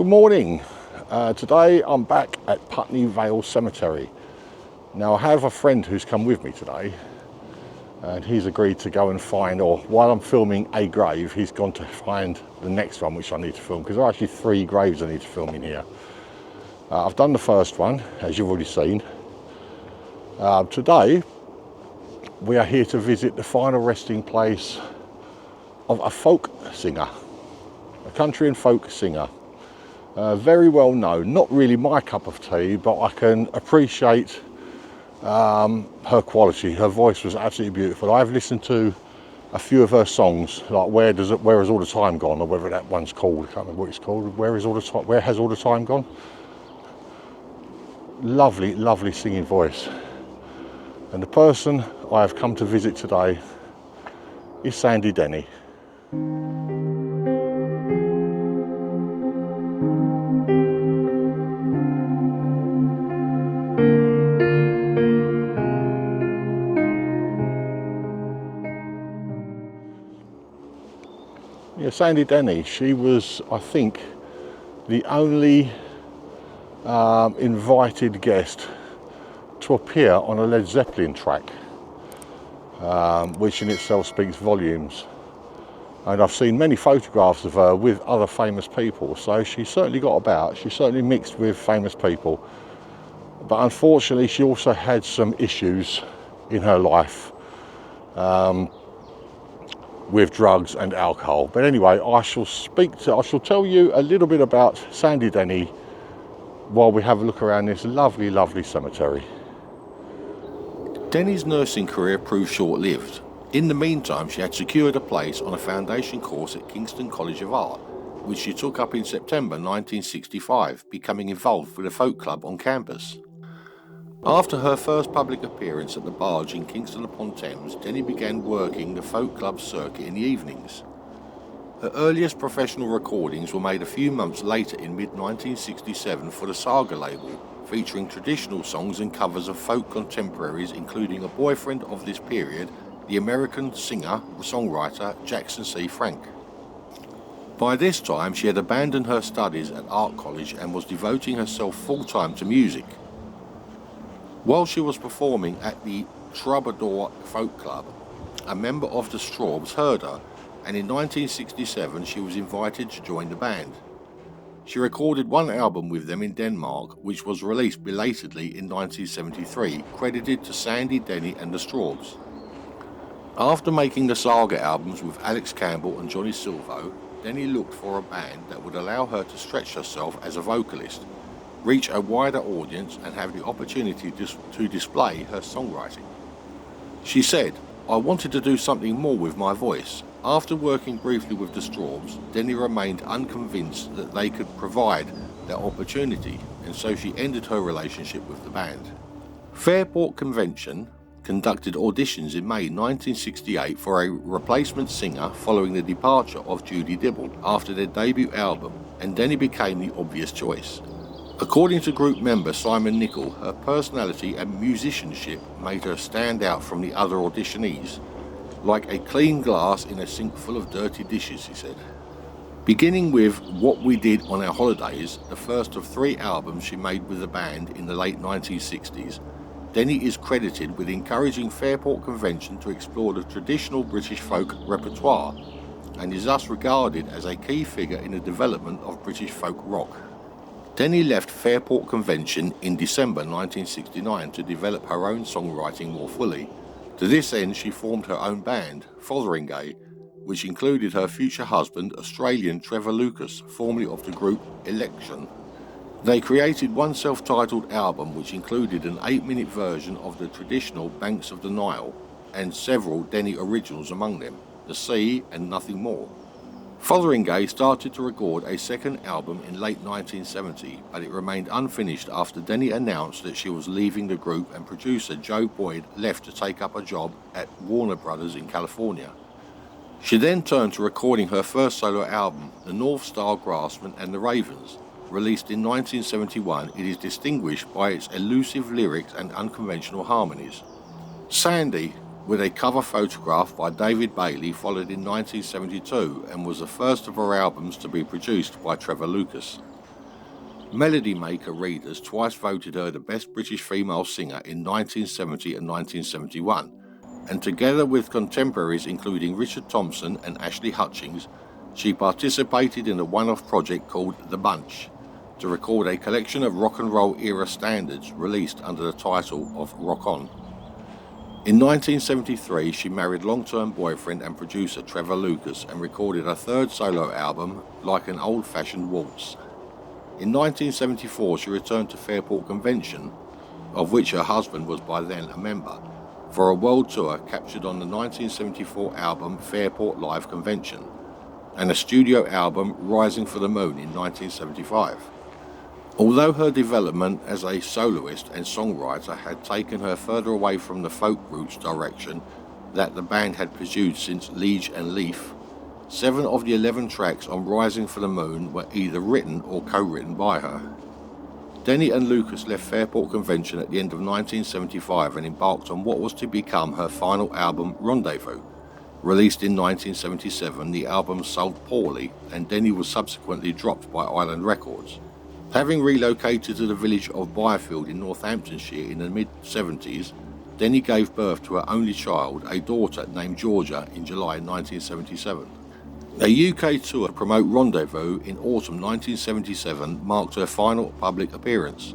Good morning. Today I'm back at Putney Vale Cemetery. Now I have a friend who's come with me today, and he's agreed to go and find, or while I'm filming a grave, he's gone to find the next one which I need to film, because there are actually 3 graves I need to film in here. I've done the first one, as you've already seen. Today we are here to visit the final resting place of a folk singer, a country and folk singer. Very well known, not really my cup of tea, but I can appreciate her quality. Her voice was absolutely beautiful. I've listened to a few of her songs, like Where Has All the Time Gone, or whatever that one's called. I can't remember what it's called. Where Has All the Time Gone? Lovely, lovely singing voice. And the person I have come to visit today is Sandy Denny. Yeah, Sandy Denny, she was, I think, the only invited guest to appear on a Led Zeppelin track, which in itself speaks volumes. And I've seen many photographs of her with other famous people, so she certainly got about. She certainly mixed with famous people. But unfortunately, she also had some issues in her life with drugs and alcohol. But anyway, I shall tell you a little bit about Sandy Denny while we have a look around this lovely, lovely cemetery. Denny's nursing career proved short-lived. In the meantime, she had secured a place on a foundation course at Kingston College of Art, which she took up in September 1965, becoming involved with a folk club on campus. After her first public appearance at the Barge in Kingston upon Thames, Denny began working the folk club circuit in the evenings. Her earliest professional recordings were made a few months later in mid-1967 for the Saga label, featuring traditional songs and covers of folk contemporaries, including a boyfriend of this period, the American singer-songwriter Jackson C. Frank. By this time, she had abandoned her studies at art college and was devoting herself full-time to music. While she was performing at the Troubadour Folk Club, a member of the Strawbs heard her, and in 1967 she was invited to join the band. She recorded one album with them in Denmark, which was released belatedly in 1973, credited to Sandy Denny and the Strawbs. After making the Saga albums with Alex Campbell and Johnny Silvo, Denny looked for a band that would allow her to stretch herself as a vocalist, reach a wider audience, and have the opportunity to display her songwriting. She said, "I wanted to do something more with my voice." After working briefly with the Strawbs, Denny remained unconvinced that they could provide that opportunity, and so she ended her relationship with the band. Fairport Convention conducted auditions in May 1968 for a replacement singer following the departure of Judy Dibble after their debut album, and Denny became the obvious choice. According to group member Simon Nicol, her personality and musicianship made her stand out from the other auditionees. Like a clean glass in a sink full of dirty dishes, he said. Beginning with What We Did on Our Holidays, the first of 3 albums she made with the band in the late 1960s, Denny is credited with encouraging Fairport Convention to explore the traditional British folk repertoire, and is thus regarded as a key figure in the development of British folk rock. Denny left Fairport Convention in December 1969 to develop her own songwriting more fully. To this end, she formed her own band, Fotheringay, which included her future husband, Australian Trevor Lucas, formerly of the group Election. They created one self-titled album which included an 8-minute version of the traditional Banks of the Nile, and several Denny originals among them, The Sea and Nothing More. Fotheringay started to record a second album in late 1970, but it remained unfinished after Denny announced that she was leaving the group and producer Joe Boyd left to take up a job at Warner Brothers in California. She then turned to recording her first solo album, The North Star Grassmen and the Ravens. Released in 1971, it is distinguished by its elusive lyrics and unconventional harmonies. Sandy, with a cover photograph by David Bailey, followed in 1972 and was the first of her albums to be produced by Trevor Lucas. Melody Maker readers twice voted her the best British female singer in 1970 and 1971, and together with contemporaries including Richard Thompson and Ashley Hutchings, she participated in a one-off project called The Bunch to record a collection of rock and roll era standards released under the title of Rock On. In 1973, she married long-term boyfriend and producer Trevor Lucas and recorded her third solo album, Like an Old-Fashioned Waltz. In 1974, she returned to Fairport Convention, of which her husband was by then a member, for a world tour captured on the 1974 album Fairport Live Convention, and a studio album Rising for the Moon in 1975. Although her development as a soloist and songwriter had taken her further away from the folk roots direction that the band had pursued since Liege and Leaf, 7 of the 11 tracks on Rising for the Moon were either written or co-written by her. Denny and Lucas left Fairport Convention at the end of 1975 and embarked on what was to become her final album, Rendezvous. Released in 1977, the album sold poorly and Denny was subsequently dropped by Island Records. Having relocated to the village of Byfield in Northamptonshire in the mid-70s, Denny gave birth to her only child, a daughter named Georgia, in July 1977. A UK tour to promote Rendezvous in autumn 1977 marked her final public appearance.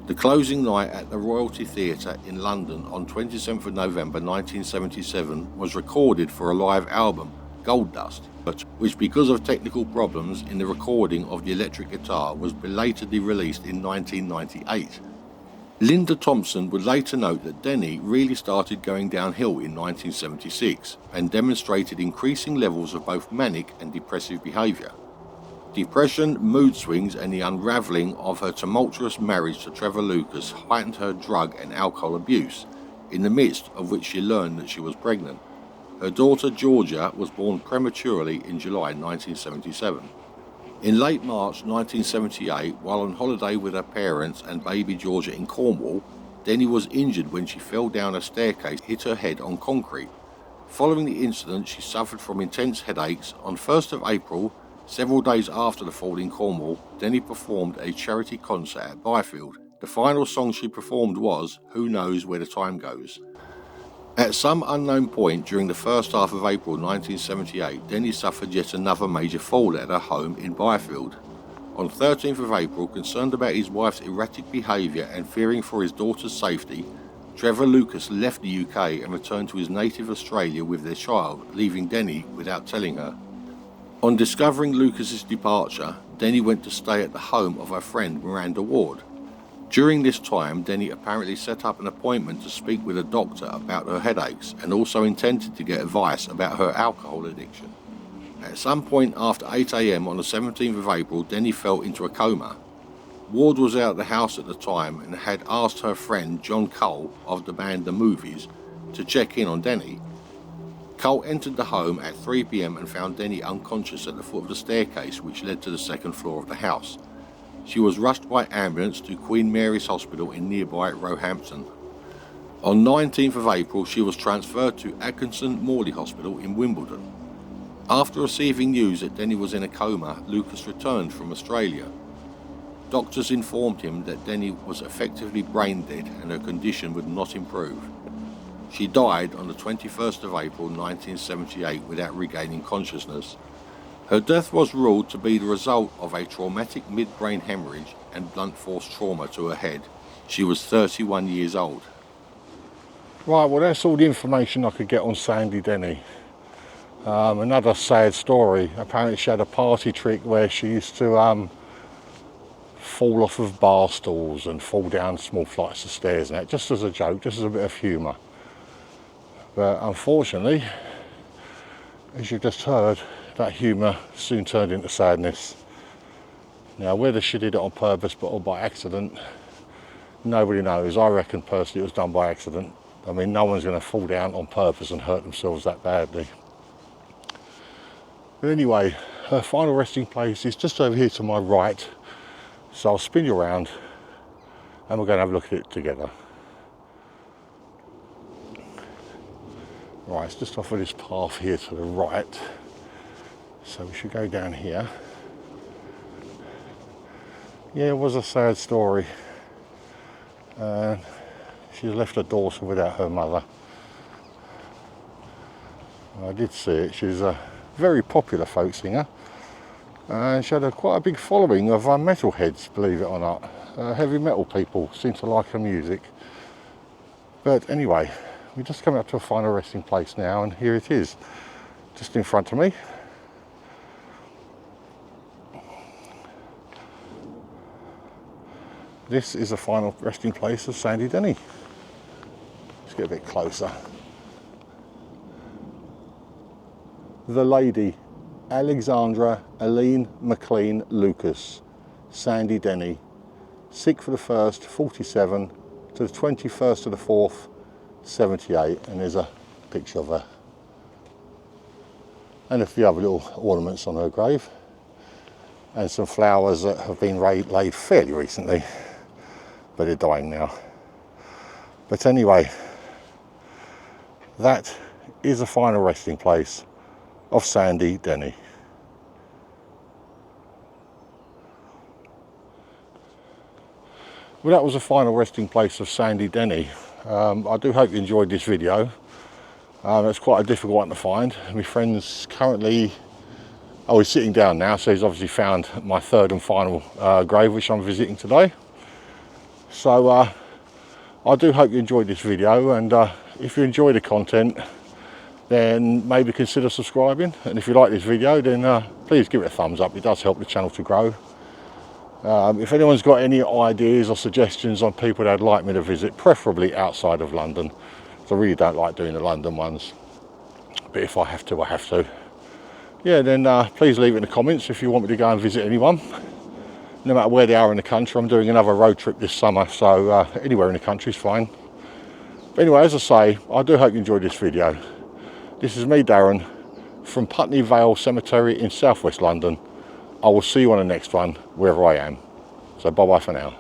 The closing night at the Royalty Theatre in London on 27th of November 1977 was recorded for a live album, Gold Dust, which because of technical problems in the recording of the electric guitar was belatedly released in 1998. Linda Thompson would later note that Denny really started going downhill in 1976 and demonstrated increasing levels of both manic and depressive behaviour. Depression, mood swings and the unravelling of her tumultuous marriage to Trevor Lucas heightened her drug and alcohol abuse, in the midst of which she learned that she was pregnant. Her daughter Georgia was born prematurely in July 1977. In late March 1978, while on holiday with her parents and baby Georgia in Cornwall, Denny was injured when she fell down a staircase and hit her head on concrete. Following the incident, she suffered from intense headaches. On 1st of April, several days after the fall in Cornwall, Denny performed a charity concert at Byfield. The final song she performed was Who Knows Where the Time Goes. At some unknown point during the first half of April 1978, Denny suffered yet another major fall at her home in Byfield. On 13th of April, concerned about his wife's erratic behaviour and fearing for his daughter's safety, Trevor Lucas left the UK and returned to his native Australia with their child, leaving Denny without telling her. On discovering Lucas's departure, Denny went to stay at the home of her friend Miranda Ward. During this time, Denny apparently set up an appointment to speak with a doctor about her headaches and also intended to get advice about her alcohol addiction. At some point after 8 AM on the 17th of April, Denny fell into a coma. Ward was out of the house at the time and had asked her friend John Cole of the band The Movies to check in on Denny. Cole entered the home at 3 PM and found Denny unconscious at the foot of the staircase which led to the second floor of the house. She was rushed by ambulance to Queen Mary's Hospital in nearby Roehampton. On 19th of April, she was transferred to Atkinson Morley Hospital in Wimbledon. After receiving news that Denny was in a coma, Lucas returned from Australia. Doctors informed him that Denny was effectively brain dead and her condition would not improve. She died on the 21st of April 1978 without regaining consciousness. Her death was ruled to be the result of a traumatic midbrain hemorrhage and blunt force trauma to her head. She was 31 years old. Right, well that's all the information I could get on Sandy Denny. Another sad story. Apparently she had a party trick where she used to fall off of bar stools and fall down small flights of stairs and that, just as a joke, just as a bit of humour. But unfortunately, as you just heard, that humour soon turned into sadness. Now whether she did it on purpose or by accident, nobody knows. I reckon personally it was done by accident. I mean, no one's going to fall down on purpose and hurt themselves that badly. But anyway, her final resting place is just over here to my right. So I'll spin you around and we're going to have a look at it together. Right, it's just off of this path here to the right. So we should go down here. Yeah, it was a sad story. She's left her daughter without her mother. I did see it. She's a very popular folk singer, and she had quite a big following of metalheads, believe it or not. Heavy metal people seem to like her music. But anyway, we're just coming up to a final resting place now, and here it is, just in front of me. This is the final resting place of Sandy Denny. Let's get a bit closer. The Lady Alexandra Eileen McLean Lucas, Sandy Denny, 6th of the 1st, 47 to the 21st of the 4th, 78, and there's a picture of her. And a few other little ornaments on her grave, and some flowers that have been laid fairly recently, but they're dying now. But anyway, that is the final resting place of Sandy Denny. Well, that was the final resting place of Sandy Denny. I do hope you enjoyed this video. It's quite a difficult one to find. My friend's currently, he's sitting down now, so he's obviously found my third and final grave, which I'm visiting today. So I do hope you enjoyed this video, and if you enjoy the content, then maybe consider subscribing. And if you like this video, then please give it a thumbs up. It does help the channel to grow. If anyone's got any ideas or suggestions on people they'd like me to visit, preferably outside of London, because I really don't like doing the London ones, but if I have to, I have to. Yeah, then please leave it in the comments if you want me to go and visit anyone, no matter where they are in the country. I'm doing another road trip this summer, so anywhere in the country is fine. But anyway, as I say, I do hope you enjoyed this video. This is me, Darren, from Putney Vale Cemetery in southwest London. I will see you on the next one, wherever I am. So bye-bye for now.